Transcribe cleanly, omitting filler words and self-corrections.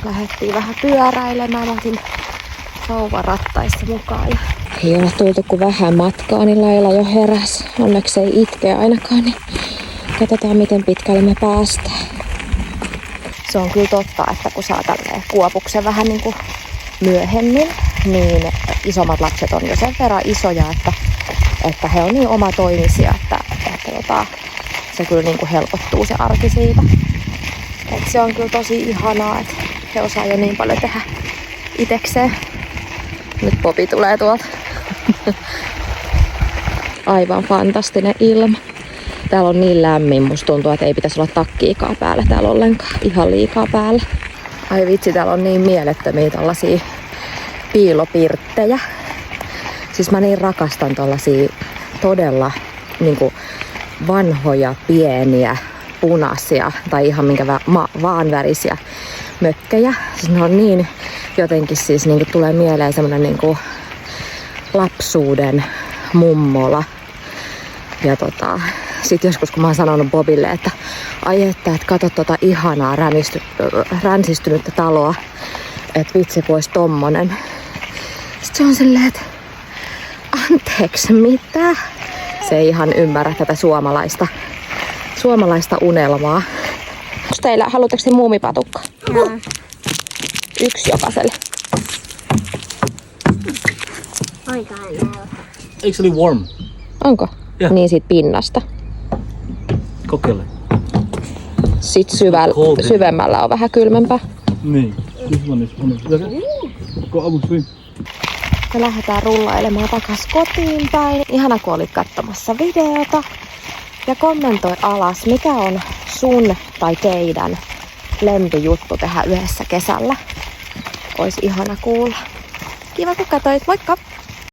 lähdettiin vähän pyöräilemään. Mä otin sauvarattaissa mukaan. Ja ei ole tultu kuin vähän matkaa, niin Laila jo heräs. Onneksi ei itke ainakaan, niin katsotaan miten pitkälle me päästään. Se on kyllä totta, että kun saa tälleen kuopuksen vähän niin kuin myöhemmin, niin isommat lapset on jo sen verran isoja, että he on niin omatoimisia, että se kyllä niin kuin helpottuu se arki siitä. Et se on kyllä tosi ihanaa, että he osaa jo niin paljon tehdä itekseen. Nyt Popi tulee tuolta. Aivan fantastinen ilma. Täällä on niin lämmin, musta tuntuu, että ei pitäisi olla takkiikaa päällä täällä ollenkaan. Ihan liikaa päällä. Ai vitsi, täällä on niin mielettömiä tällaisia piilopirttejä. Siis mä niin rakastan tällaisia todella niinku vanhoja, pieniä, punaisia tai ihan minkä vaan värisiä mökkejä. Siis ne on niin jotenkin siis niinku tulee mieleen semmonen niinku lapsuuden mummola. Ja sit joskus kun mä oon sanonut Bobille, että ai että kato tota ihanaa ränsistynyttä taloa, että vitsi kun ois tommonen. Sit se on silleen, että anteeksi mitä? Se ei ihan ymmärrä tätä suomalaista unelmaa. Onks teillä, haluatteko te muumipatukka? Joo. Yksi jokaiselle. Aika hyvä. Actually warm. Onko? Joo. Niin siitä pinnasta. Kokeile. Sitten syvemmällä on vähän kylmempää. Niin. This one is Me lähdetään rullailemaan takas kotiin päin. Ihana kun olit katsomassa videota. Ja kommentoi alas, mikä on sun tai teidän lempijuttu tehdä yhdessä kesällä. Ois ihana kuulla. Kiva kun katsoit. Moikka!